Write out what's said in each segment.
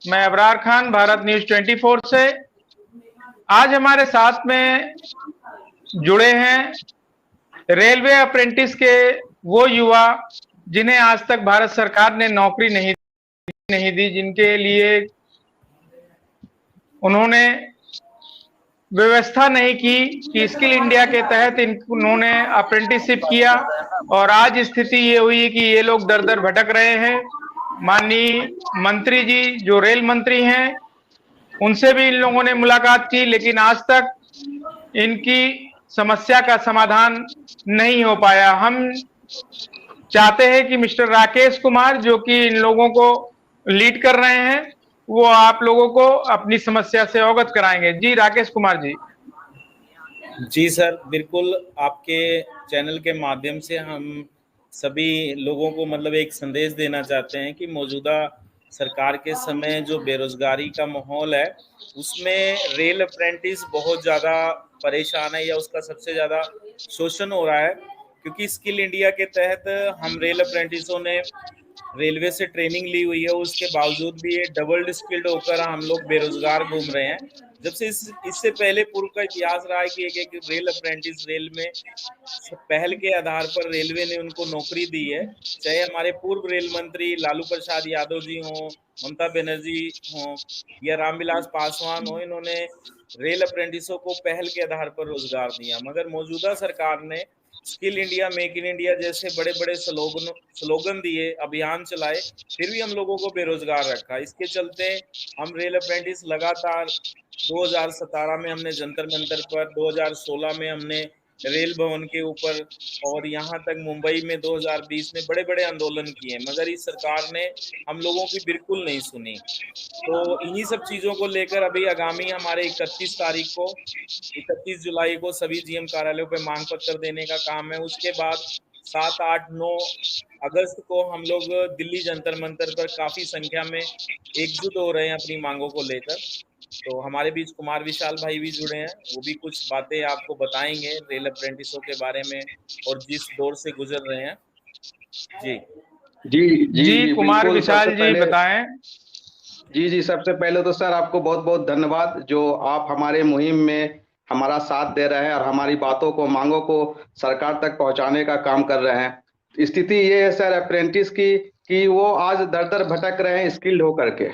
मैं अबरार खान, भारत न्यूज 24 से। आज हमारे साथ में जुड़े हैं रेलवे अप्रेंटिस के वो युवा जिन्हें आज तक भारत सरकार ने नौकरी नहीं दी, जिनके लिए उन्होंने व्यवस्था नहीं की कि स्किल इंडिया के तहत उन्होंने अप्रेंटिसशिप किया, और आज स्थिति ये हुई कि ये लोग दर दर भटक रहे हैं। माननीय मंत्री जी जो रेल मंत्री हैं, उनसे भी इन लोगों ने मुलाकात की, लेकिन आज तक इनकी समस्या का समाधान नहीं हो पाया। हम चाहते हैं कि मिस्टर राकेश कुमार, जो कि इन लोगों को लीड कर रहे हैं, वो आप लोगों को अपनी समस्या से अवगत कराएंगे। जी राकेश कुमार जी। जी सर, बिल्कुल। आपके चैनल के माध्यम से हम सभी लोगों को एक संदेश देना चाहते हैं कि मौजूदा सरकार के समय जो बेरोजगारी का माहौल है, उसमें रेल अप्रेंटिस बहुत ज़्यादा परेशान है या उसका सबसे ज़्यादा शोषण हो रहा है। क्योंकि स्किल इंडिया के तहत हम रेल अप्रेंटिसों ने रेलवे से ट्रेनिंग ली हुई है, उसके बावजूद भी ये डबल स्किल्ड होकर हम लोग बेरोजगार घूम रहे हैं। जब से इससे पहले पूर्व का इतिहास रहा है कि एक रेल अप्रेंटिस रेल में पहल के आधार पर रेलवे ने उनको नौकरी दी है। चाहे हमारे पूर्व रेल मंत्री लालू प्रसाद यादव जी हों, ममता बनर्जी हों या रामविलास पासवान हो, इन्होंने रेल अप्रेंटिसों को पहल के आधार पर रोजगार दिया। मगर मौजूदा सरकार ने skill India, make in India जैसे बड़े बड़े स्लोगन दिए, अभियान चलाए, फिर भी हम लोगों को बेरोजगार रखा। इसके चलते हम रेल अप्रेंटिस लगातार 2017 में हमने जंतर मंतर पर, 2016 में हमने रेल भवन के ऊपर, और यहाँ तक मुंबई में 2020 में बड़े बड़े आंदोलन किए, मगर इस सरकार ने हम लोगों की बिल्कुल नहीं सुनी। तो इन्हीं सब चीज़ों को लेकर अभी आगामी हमारे 31 जुलाई को सभी जीएम कार्यालयों पे मांग पत्र देने का काम है। उसके बाद 7, 8, 9 अगस्त को हम लोग दिल्ली जंतर मंतर पर काफ़ी संख्या में एकजुट हो रहे हैं अपनी मांगों को लेकर। तो हमारे बीच कुमार विशाल भाई भी जुड़े हैं, वो भी कुछ बातें आपको बताएंगे रेल अप्रेंटिसों के बारे में और जिस दौर से गुजर रहे हैं। जी जी जी जी जी कुमार बिल्कुल। विशाल जी बताएं। जी, सबसे पहले तो सर आपको बहुत बहुत धन्यवाद जो आप हमारे मुहिम में हमारा साथ दे रहे हैं और हमारी बातों को, मांगों को सरकार तक पहुंचाने का काम कर रहे हैं। स्थिति ये है सर अप्रेंटिस की कि वो आज दर दर भटक रहे हैं स्किल्ड होकर के।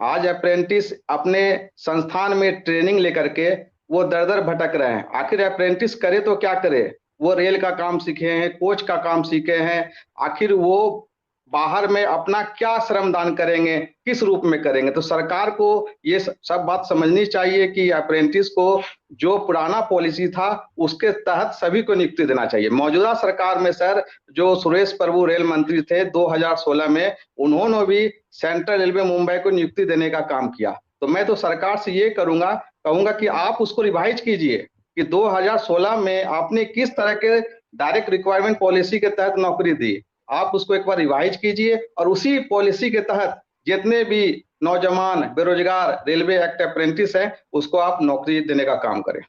आज अप्रेंटिस अपने संस्थान में ट्रेनिंग लेकर के वो दर दर भटक रहे हैं। आखिर अप्रेंटिस करे तो क्या करे? वो रेल का काम सीखे हैं, कोच का काम सीखे हैं, आखिर वो बाहर में अपना क्या श्रमदान करेंगे, किस रूप में करेंगे? तो सरकार को ये सब बात समझनी चाहिए कि अप्रेंटिस को जो पुराना पॉलिसी था उसके तहत सभी को नियुक्ति देना चाहिए। मौजूदा सरकार में सर जो सुरेश प्रभु रेल मंत्री थे 2016 में, उन्होंने भी सेंट्रल रेलवे मुंबई को नियुक्ति देने का काम किया। तो मैं तो सरकार से ये कहूंगा कि आप उसको रिवाइज कीजिए कि 2016 में आपने किस तरह के डायरेक्ट रिक्वायरमेंट पॉलिसी के तहत नौकरी दी, आप उसको एक बार रिवाइज कीजिए और उसी पॉलिसी के तहत जितने भी नौजवान बेरोजगार रेलवे एक्ट अप्रेंटिस है उसको आप नौकरी देने का काम करें।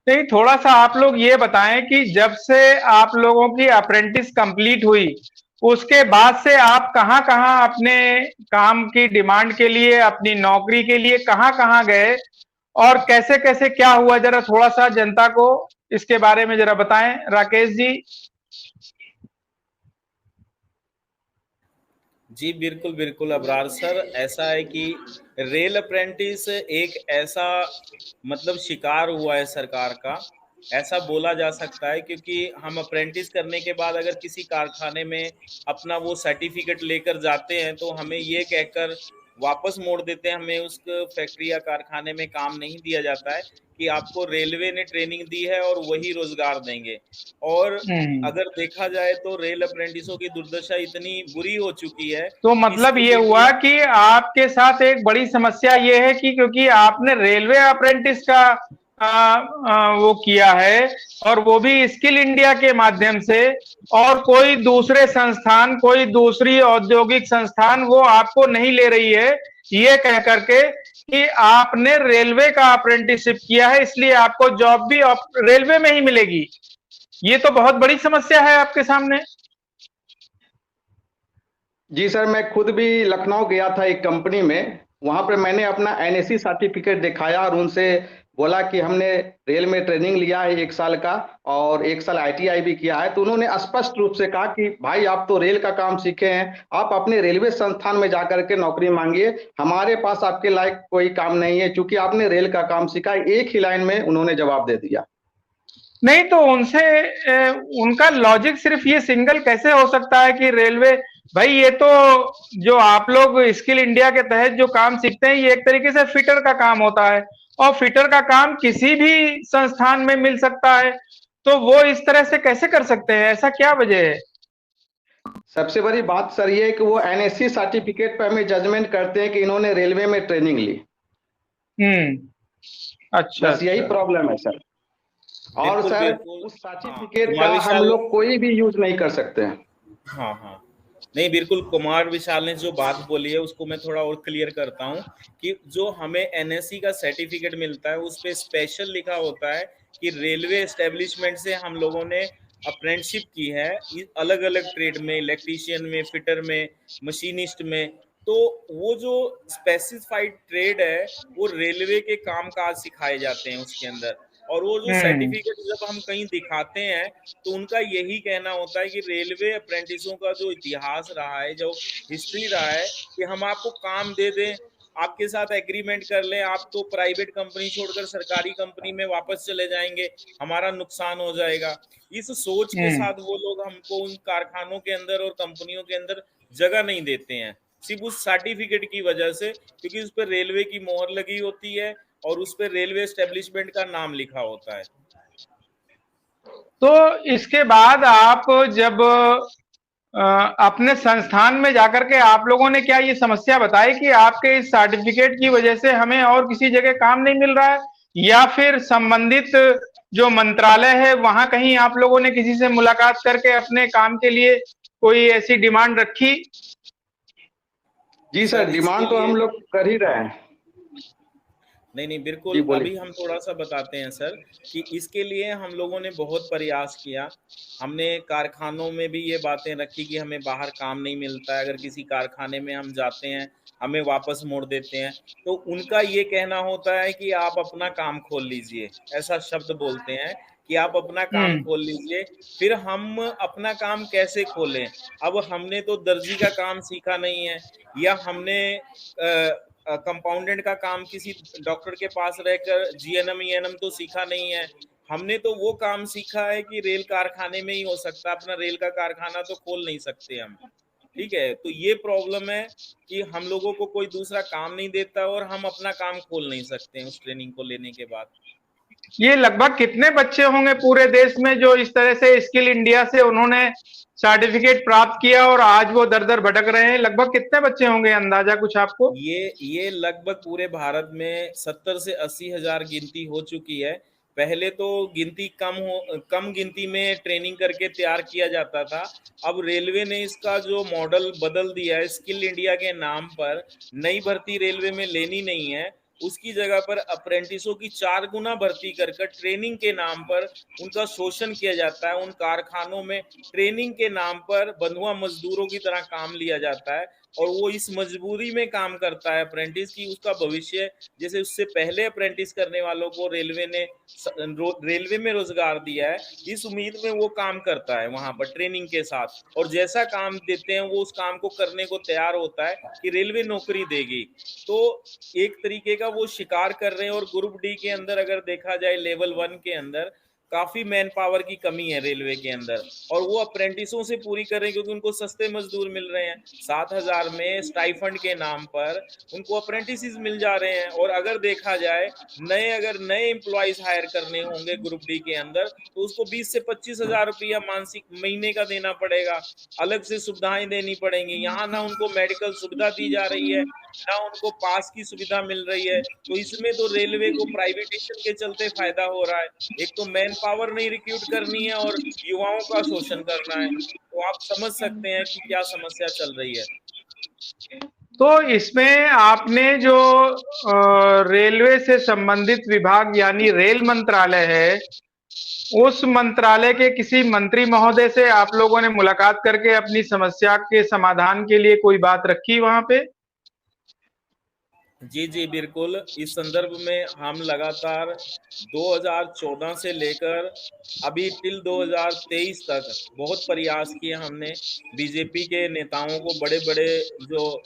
नहीं, थोड़ा सा आप लोग ये बताएं कि जब से आप लोगों की अप्रेंटिस कंप्लीट हुई, उसके बाद से आप कहां कहां अपने काम की डिमांड के लिए, अपनी नौकरी के लिए कहां कहां गए और कैसे कैसे क्या हुआ, जरा थोड़ा सा जनता को इसके बारे में जरा बताएं राकेश जी। जी बिल्कुल बिल्कुल अबरार सर, ऐसा है कि रेल अप्रेंटिस एक ऐसा शिकार हुआ है सरकार का, ऐसा बोला जा सकता है। क्योंकि हम अप्रेंटिस करने के बाद अगर किसी कारखाने में अपना वो सर्टिफिकेट लेकर जाते हैं तो हमें ये कहकर वापस मोड़ देते हैं, हमें उस फैक्ट्री या कारखाने में काम नहीं दिया जाता है कि आपको रेलवे ने ट्रेनिंग दी है और वही रोजगार देंगे। और अगर देखा जाए तो रेल अप्रेंटिसों की दुर्दशा इतनी बुरी हो चुकी है। तो मतलब ये हुआ कि आपके साथ एक बड़ी समस्या ये है कि क्योंकि आपने रेलवे अप्रेंटिस का वो किया है और वो भी स्किल इंडिया के माध्यम से, और कोई दूसरे संस्थान, कोई दूसरी औद्योगिक संस्थान वो आपको नहीं ले रही है, ये कह करके कि आपने रेलवे का अप्रेंटिसशिप किया है, इसलिए आपको जॉब भी रेलवे में ही मिलेगी। ये तो बहुत बड़ी समस्या है आपके सामने। जी सर, मैं खुद भी लखनऊ गया था एक कंपनी में। वहां पर मैंने अपना एनएसी सर्टिफिकेट दिखाया और उनसे बोला कि हमने रेल में ट्रेनिंग लिया है 1 साल का, और 1 साल आईटीआई भी किया है। तो उन्होंने स्पष्ट रूप से कहा कि भाई आप तो रेल का काम सीखे हैं, आप अपने रेलवे संस्थान में जाकर के नौकरी मांगिए, हमारे पास आपके लायक कोई काम नहीं है, क्योंकि आपने रेल का काम सीखा है। एक ही लाइन में उन्होंने जवाब दे दिया। नहीं तो उनसे उनका लॉजिक सिर्फ ये सिंगल कैसे हो सकता है कि रेलवे, भाई ये तो जो आप लोग स्किल इंडिया के तहत जो काम सीखते हैं ये एक तरीके से फिटर का काम होता है, और फिटर का काम किसी भी संस्थान में मिल सकता है, तो वो इस तरह से कैसे कर सकते हैं? ऐसा क्या वजह है? सबसे बड़ी बात सर ये है कि वो एनएससी सर्टिफिकेट पर हमें जजमेंट करते हैं कि इन्होंने रेलवे में ट्रेनिंग ली। अच्छा बस यही अच्छा। प्रॉब्लम है सर। और बिल्कुल सर बिल्कुल। उस हाँ सर्टिफिकेट का कुमार हम विशाल। लोग कोई भी यूज नहीं कर सकते हैं। हाँ हाँ, नहीं बिल्कुल, कुमार विशाल ने जो बात बोली है उसको मैं थोड़ा और क्लियर करता हूँ कि जो हमें एनएससी का सर्टिफिकेट मिलता है उस पे स्पेशल लिखा होता है कि रेलवे एस्टेब्लिशमेंट से हम लोगों ने अप्रेंटिसशिप की है अलग अलग ट्रेड में, इलेक्ट्रीशियन में, फिटर में, मशीनिस्ट में। तो वो जो स्पेसिफाइड ट्रेड है वो रेलवे के काम काज सिखाए जाते हैं उसके अंदर। और वो जो हम्म सर्टिफिकेट जब हम कहीं दिखाते हैं तो उनका यही कहना होता है कि रेलवे अप्रेंटिसों का जो इतिहास रहा है, जो हिस्ट्री रहा है, कि हम आपको काम दे दें, आपके साथ एग्रीमेंट कर लें, आप तो प्राइवेट कंपनी छोड़कर सरकारी कंपनी में वापस चले जाएंगे, हमारा नुकसान हो जाएगा। इस सोच के हम्म। साथ वो लोग हमको उन कारखानों के अंदर और कंपनियों के अंदर जगह नहीं देते हैं, सिर्फ उस सर्टिफिकेट की वजह से, क्योंकि उस पर रेलवे की मोहर लगी होती है और उस पर रेलवे एस्टेब्लिशमेंट का नाम लिखा होता है। तो इसके बाद आप जब अपने संस्थान में जाकर के आप लोगों ने क्या ये समस्या बताई कि आपके इस सर्टिफिकेट की वजह से हमें और किसी जगह काम नहीं मिल रहा है, या फिर संबंधित जो मंत्रालय है वहां कहीं आप लोगों ने किसी से मुलाकात करके अपने काम के लिए कोई ऐसी डिमांड रखी? जी सर सर, इसके डिमांड तो लिए हम लोग कर ही रहे हैं। नहीं नहीं जी बिल्कुल, बोलिए। अभी हम थोड़ा सा बताते हैं सर कि इसके लिए हम लोगों ने बहुत प्रयास किया। हमने कारखानों में भी ये बातें रखी कि हमें बाहर काम नहीं मिलता है, अगर किसी कारखाने में हम जाते हैं हमें वापस मोड़ देते हैं। तो उनका ये कहना होता है कि आप अपना काम खोल लीजिए, ऐसा शब्द बोलते हैं कि आप अपना काम हम्म खोल लीजिए। फिर हम अपना काम कैसे खोलें? अब हमने तो दर्जी का काम सीखा नहीं है, या हमने कंपाउंडेंट का काम किसी डॉक्टर के पास रहकर जीएनएम ईएनएम तो सीखा नहीं है। हमने तो वो काम सीखा है कि रेल कारखाने में ही हो सकता है, अपना रेल का कारखाना तो खोल नहीं सकते हम। ठीक है, तो ये प्रॉब्लम है कि हम लोगों को कोई दूसरा काम नहीं देता और हम अपना काम खोल नहीं सकते हैं उस ट्रेनिंग को लेने के बाद। ये लगभग कितने बच्चे होंगे पूरे देश में जो इस तरह से स्किल इंडिया से उन्होंने सर्टिफिकेट प्राप्त किया और आज वो दर दर भटक रहे हैं? लगभग कितने बच्चे होंगे, अंदाजा कुछ आपको? ये लगभग पूरे भारत में 70 से 80 हजार गिनती हो चुकी है। पहले तो गिनती कम गिनती में ट्रेनिंग करके तैयार किया जाता था। अब रेलवे ने इसका जो मॉडल बदल दिया है, स्किल इंडिया के नाम पर नई भर्ती रेलवे में लेनी नहीं है, उसकी जगह पर अप्रेंटिसों की 4 गुना भर्ती कर ट्रेनिंग के नाम पर उनका शोषण किया जाता है। उन कारखानों में ट्रेनिंग के नाम पर बंधुआ मजदूरों की तरह काम लिया जाता है, और वो इस मजबूरी में काम करता है अप्रेंटिस की उसका भविष्य, जैसे उससे पहले अप्रेंटिस करने वालों को रेलवे में रोजगार दिया है, इस उम्मीद में वो काम करता है वहां पर ट्रेनिंग के साथ, और जैसा काम देते हैं वो उस काम को करने को तैयार होता है कि रेलवे नौकरी देगी। तो एक तरीके का वो शिकार कर रहे हैं। और ग्रुप डी के अंदर अगर देखा जाए, लेवल 1 के अंदर काफी मैन पावर की कमी है रेलवे के अंदर, और वो अप्रेंटिसों से पूरी कर रहे हैं क्योंकि उनको सस्ते मजदूर मिल रहे हैं। 7,000 में स्टाइफंड के नाम पर उनको अप्रेंटिस मिल जा रहे हैं। और अगर देखा जाए, अगर नए एम्प्लॉयज हायर करने होंगे ग्रुप डी के अंदर तो उसको 20 से 25,000 रुपया मानसिक महीने का देना पड़ेगा, अलग से सुविधाएं देनी पड़ेंगी। यहाँ ना उनको मेडिकल सुविधा दी जा रही है, ना उनको पास की सुविधा मिल रही है। तो इसमें तो रेलवे को प्राइवेटेशन के चलते फायदा हो रहा है। एक तो मैन पावर नहीं रिक्रूट करनी है और युवाओं का शोषण करना है। तो आप समझ सकते हैं कि क्या समस्या चल रही है। तो इसमें आपने जो रेलवे से संबंधित विभाग यानी रेल मंत्रालय है, उस मंत्रालय के किसी मंत्री महोदय से आप लोगों ने मुलाकात करके अपनी समस्या के समाधान के लिए कोई बात रखी वहां पे? जी जी बिल्कुल। इस संदर्भ में हम लगातार 2014 से लेकर अभी टिल 2023 तक बहुत प्रयास किए हमने। बीजेपी के नेताओं को, बड़े बड़े जो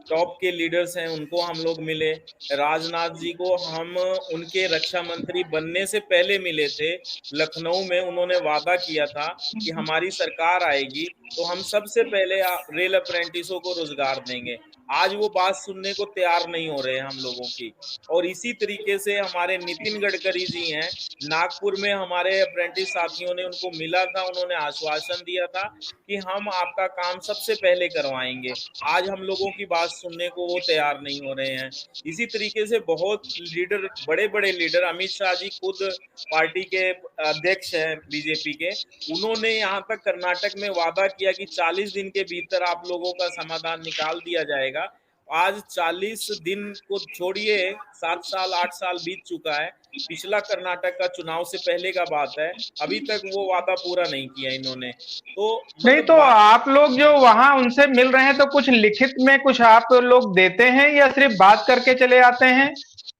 टॉप के लीडर्स हैं उनको हम लोग मिले। राजनाथ जी को हम उनके रक्षा मंत्री बनने से पहले मिले थे लखनऊ में। उन्होंने वादा किया था कि हमारी सरकार आएगी तो हम सबसे पहले रेल अप्रेंटिसों को रोजगार देंगे। आज वो बात सुनने को तैयार नहीं हो रहे हैं हम लोगों की। और इसी तरीके से हमारे नितिन गडकरी जी हैं, नागपुर में हमारे अप्रेंटिस साथियों ने उनको मिला था, उन्होंने आश्वासन दिया था कि हम आपका काम सबसे पहले करवाएंगे। आज हम लोगों की बात सुनने को वो तैयार नहीं हो रहे हैं। इसी तरीके से बहुत लीडर, बड़े बड़े लीडर, अमित शाह जी खुद पार्टी के अध्यक्ष हैं बीजेपी के, उन्होंने यहाँ तक कर्नाटक में वादा किया कि 40 दिन के भीतर आप लोगों का समाधान निकाल दिया जाएगा। आज 40 दिन को छोड़िए, 7 साल 8 साल बीत चुका है। पिछला कर्नाटक का चुनाव से पहले का बात है, अभी तक वो वादा पूरा नहीं किया इन्होंने। तो नहीं, मतलब तो आप लोग जो वहां उनसे मिल रहे हैं तो कुछ लिखित में कुछ आप लोग देते हैं या सिर्फ बात करके चले आते हैं,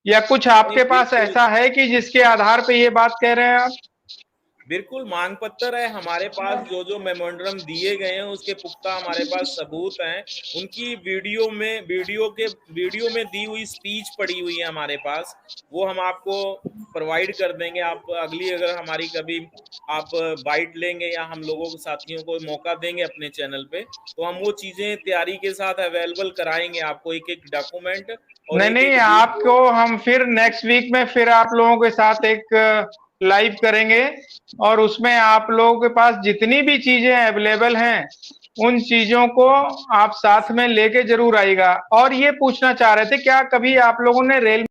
या कुछ आपके पास ऐसा है कि जिसके आधार पे ये बात कह रहे हैं आप? बिल्कुल मांग पत्र है हमारे पास। जो जो मेमोरेंडम दिए गए हैं उसके पुख्ता हमारे पास सबूत हैं। उनकी वीडियो में दी हुई स्पीच पड़ी हुई है हमारे पास, वो हम आपको प्रोवाइड कर देंगे। आप अगली, अगर हमारी कभी आप बाइट लेंगे या हम लोगों को, साथियों को मौका देंगे अपने चैनल पे, तो हम वो चीजें तैयारी के साथ अवेलेबल कराएंगे आपको, एक एक डॉक्यूमेंट और नहीं एक नहीं, एक आपको हम फिर नेक्स्ट वीक में फिर आप लोगों के साथ एक लाइव करेंगे और उसमें आप लोगों के पास जितनी भी चीजें अवेलेबल हैं उन चीजों को आप साथ में लेके जरूर आइएगा। और ये पूछना चाह रहे थे, क्या कभी आप लोगों ने रेल